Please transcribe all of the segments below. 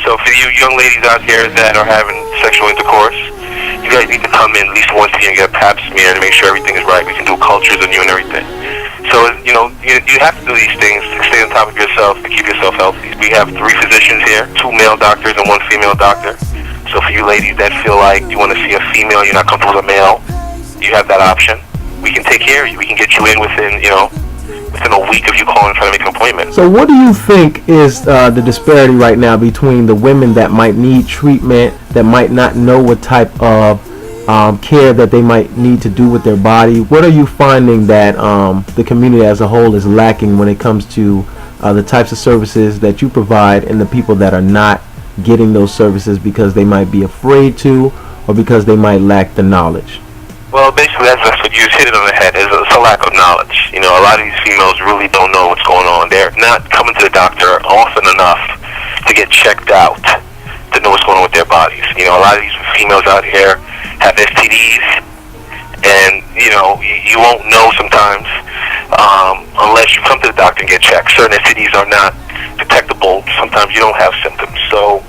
So for you young ladies out here that are having sexual intercourse, you guys need to come in at least once a year and get a pap smear to make sure everything is right. We can do cultures on you and everything. So, you know, you have to do these things to stay on top of yourself, to keep yourself healthy. We have 3 physicians here, 2 male doctors and 1 female doctor. So for you ladies that feel like you want to see a female, you're not comfortable with a male, you have that option. We can take care of you. We can get you in within a week of you calling trying to make an appointment. So what do you think is the disparity right now between the women that might need treatment, that might not know what type of care that they might need to do with their body? What are you finding that the community as a whole is lacking when it comes to the types of services that you provide, and the people that are not getting those services because they might be afraid to, or because they might lack the knowledge? Well, basically, that's what you hit it on the head. It's a lack of knowledge. You know, a lot of these females really don't know what's going on. They're not coming to the doctor often enough to get checked out to know what's going on with their bodies. You know, a lot of these females out here have STDs, and, you know, you won't know sometimes unless you come to the doctor and get checked. Certain STDs are not detectable. Sometimes you don't have symptoms. So,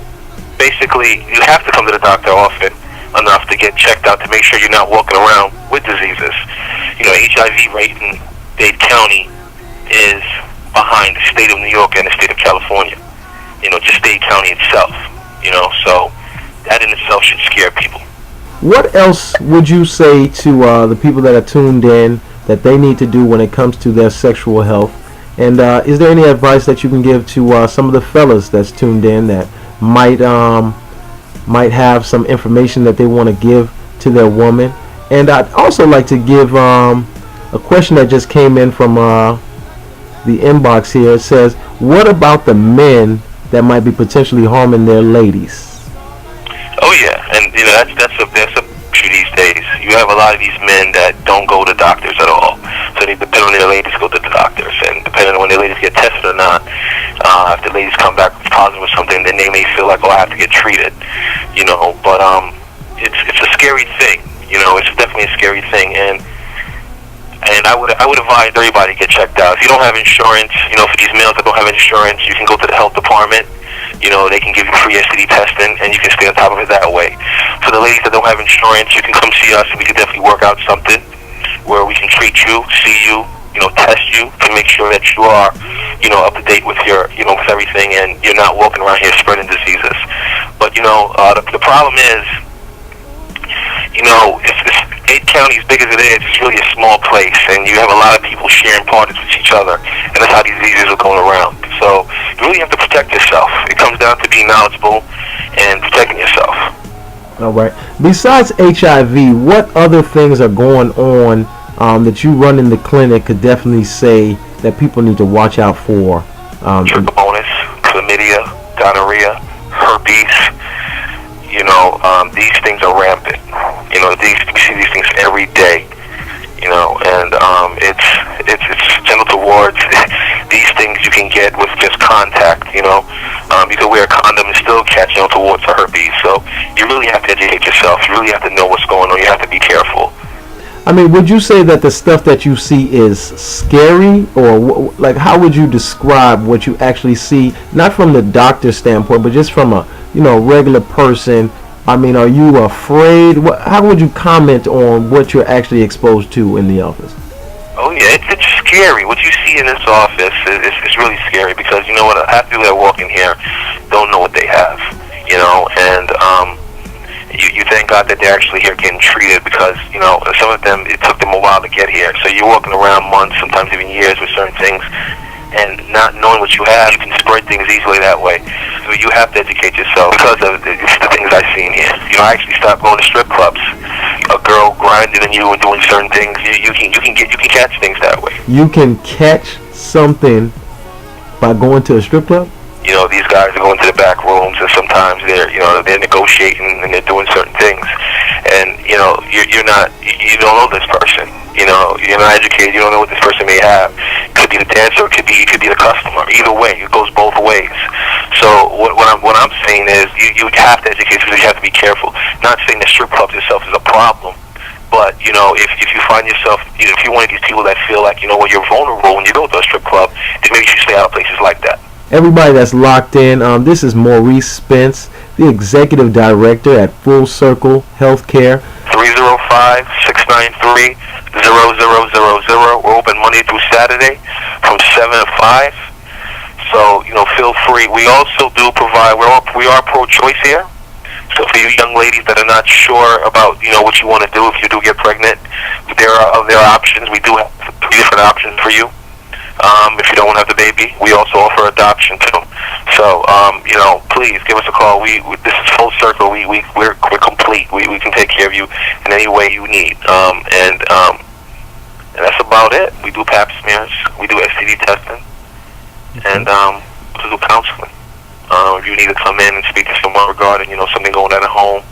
basically, you have to come to the doctor often enough to get checked out to make sure you're not walking around with diseases. You know, HIV rate in Dade County is behind the state of New York and the state of California. You know, just Dade County itself. You know, so that in itself should scare people. What else would you say to the people that are tuned in that they need to do when it comes to their sexual health? And is there any advice that you can give to some of the fellas that's tuned in that might have some information that they want to give to their woman? And I'd also like to give a question that just came in from the inbox here. It says, what about the men that might be potentially harming their ladies? Oh yeah, and you know that's a issue these days. You have a lot of these men that don't go to doctors at all, so they depend on their ladies to go to the doctors, and depending on when their ladies get tested or not, if the ladies come back positive with something, then they may feel like, oh, I have to get treated, you know. But it's a scary thing, you know. It's definitely a scary thing, and I would advise everybody to get checked out. If you don't have insurance, you know, for these males that don't have insurance, you can go to the health department. You know, they can give you free STD testing, and you can stay on top of it that way. For the ladies that don't have insurance, you can come see us, and we can definitely work out something where we can treat you, see you, you know, test you to make sure that you are, you know, up to date with your, you know, with everything, and you're not walking around here spreading diseases. But, you know, the problem is, you know, if Dade County, as big as it is, it's really a small place, and you have a lot of people sharing parties with each other, and that's how these diseases are going around. So you really have to protect yourself. It comes down to being knowledgeable and protecting yourself. All right. Besides HIV, what other things are going on that you run in the clinic could definitely say that people need to watch out for? Trichomonas, chlamydia, gonorrhea, herpes. You know, these things are rampant. You know, we see these things every day. You know, and it's genital warts. These things you can get with just contact. You know, you can wear a condom and still catch genital warts or herpes. So you really have to educate yourself. You really have to know what's going on. You have to be careful. I mean, would you say that the stuff that you see is scary, or like how would you describe what you actually see, not from the doctor standpoint, but just from a, you know, regular person? I mean, are you afraid? How would you comment on what you're actually exposed to in the office? Oh yeah, it's scary. What you see in this office is really scary, because you know what, half the people that walk in here don't know what they have, you know, and you thank God that they're actually here getting treated, because, you know, some of them, it took them a while to get here. So you're walking around months, sometimes even years with certain things, and not knowing what you have, you can spread things easily that way. So you have to educate yourself because of the things I've seen here. You know, I actually stopped going to strip clubs. A girl grinding on you and doing certain things, you can catch things that way. You can catch something by going to a strip club? You know, these guys are going to the back rooms, and sometimes they're negotiating and they're doing certain things, and you know, you don't know this person. You know, you're not educated. You don't know what this person may have. It could be the dancer. It could be the customer. Either way, it goes both ways. So what I'm saying is, you have to educate yourself. You have to be careful. Not saying that strip clubs itself is a problem, but you know, if you find yourself, if you're one of these people that feel like, you know what, you're vulnerable when you go to a strip club, then maybe you should stay out of places like that. Everybody that's locked in, this is Maurice Spence, the Executive Director at Full Circle Healthcare. 305-693-0000. We're open Monday through Saturday from 7 to 5. So, feel free. We also do provide, we are pro-choice here. So for you young ladies that are not sure about, what you want to do if you do get pregnant, there are options. We do have 3 different options for you. If you don't want to have the baby, we also offer adoption too. So, please give us a call. This is Full Circle. We're complete. We can take care of you in any way you need. And that's about it. We do pap smears. We do STD testing. And we do counseling. If you need to come in and speak to someone regarding, something going on at home,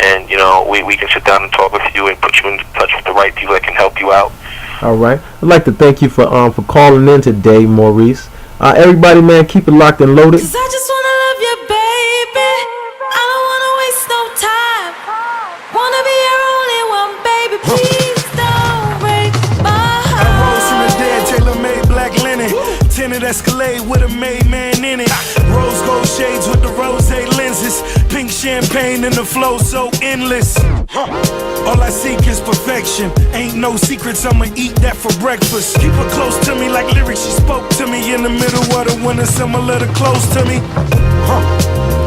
and, we can sit down and talk with you and put you in touch with the right people that can help you out. All right. I'd like to thank you for calling in today, Maurice. Everybody, man, keep it locked and loaded. 'Cause I just wanna love you, baby. I don't wanna waste no time. Wanna be your only one, baby. Please don't break my heart. I rose from the dead, tailor-made black linen. Tinted Escalade with a made man in it. Rose gold shades with the rose lenses. Pink champagne and the flow so endless. All I seek is perfection. Ain't no secrets, I'ma eat that for breakfast. Keep her close to me like lyrics she spoke to me. In the middle of the winter, similar to close to me.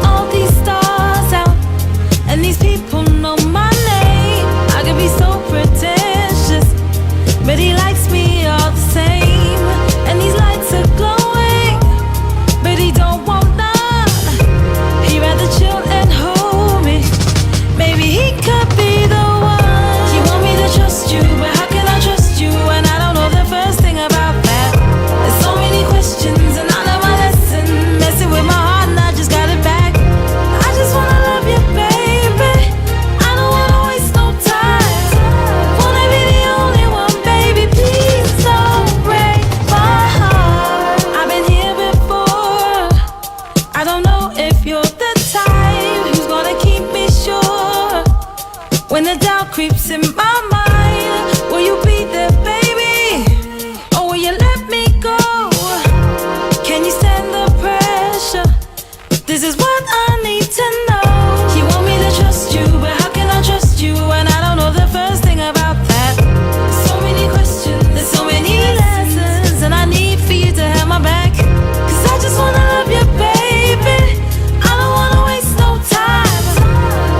All these stars out, and these people know my name. I could be so pretentious, but he likes me all the same. And these lights are glowing, but he don't want none. He rather chill and hold me. Maybe he could be the one. You want me to trust you, but how can I trust you when I don't know the first thing about that? There's so many questions and I know my lesson. Messing with my heart and I just got it back. I just wanna love you, baby. I don't wanna waste no time. Wanna be the only one, baby. Please don't break my heart. I've been here before. I don't know if you're the type who's gonna keep me sure. When the doubt creeps in my mind, will you be there, baby? Or will you let me go? Can you stand the pressure? This is what I need to know. You want me to trust you, but how can I trust you when I don't know the first thing about that? So many questions, there's so many lessons, and I need for you to have my back. 'Cause I just wanna love you, baby. I don't wanna waste no time.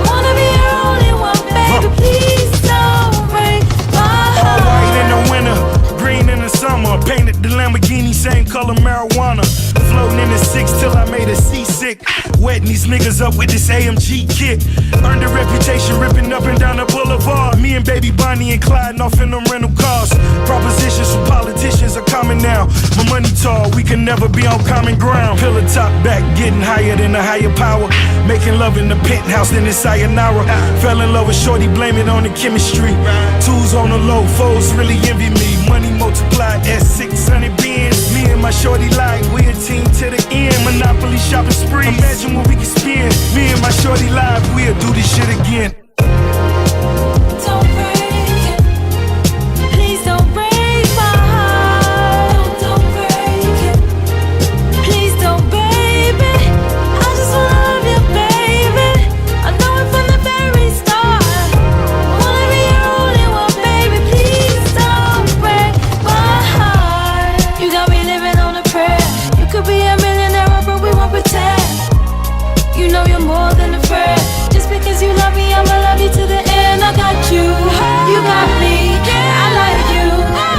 Wanna be your only one, baby. Please don't break my All white in the heart. winter, green in the summer. Painted the Lamborghini, same color marijuana. Floating in the 6 till I made her seasick. Wetting these niggas up with this AMG kit. Earned a reputation ripping up and down the boulevard. Me and baby Bonnie and Clyde off in them rental cars. Propositions from politicians are common now. My money tall, we can never be on common ground. Pillar top back, getting higher than a higher power. Making love in the penthouse, then it's sayonara. Fell in love with shorty, blame it on the chemistry. Twos on the low, foes really envy me. Money multiplied at 600 bins. Me and my shorty like, we a team to the end. Monopoly shopping spree. Imagine what we can spend. Me and my shorty live, we'll do this shit again. Don't break it. Please don't break my heart. Don't break it. Please don't, baby. I just wanna love you, baby. I know it from the very start. Wanna be your only one, baby. Please don't break my heart. You got me living on a prayer. You could be a millionaire, but we won't pretend. You know you're more than a friend. Just because you love me, I'ma love you to the end. I got you, you got me. I like you,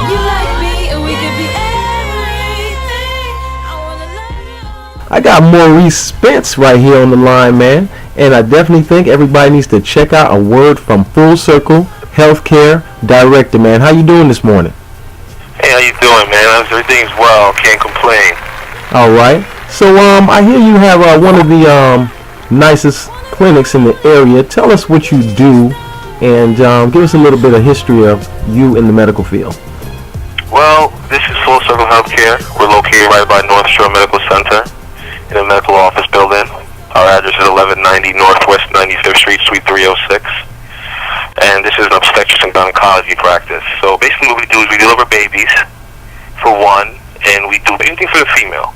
you like me, and we could be everything. I wanna love you. I got Maurice Spence right here on the line, man. And I definitely think everybody needs to check out a word from Full Circle Healthcare Director, man. How you doing this morning? Hey, how you doing, man? Everything's well. Can't complain. All right. So I hear you have one of the nicest clinics in the area. Tell us what you do, and give us a little bit of history of you in the medical field. Well, this is Full Circle Healthcare. We're located right by North Shore Medical Center in a medical office building. Our address is 1190 Northwest 95th Street, Suite 306. And this is an obstetrics and gynecology practice. So basically what we do is we deliver babies, for one, and we do anything for the female.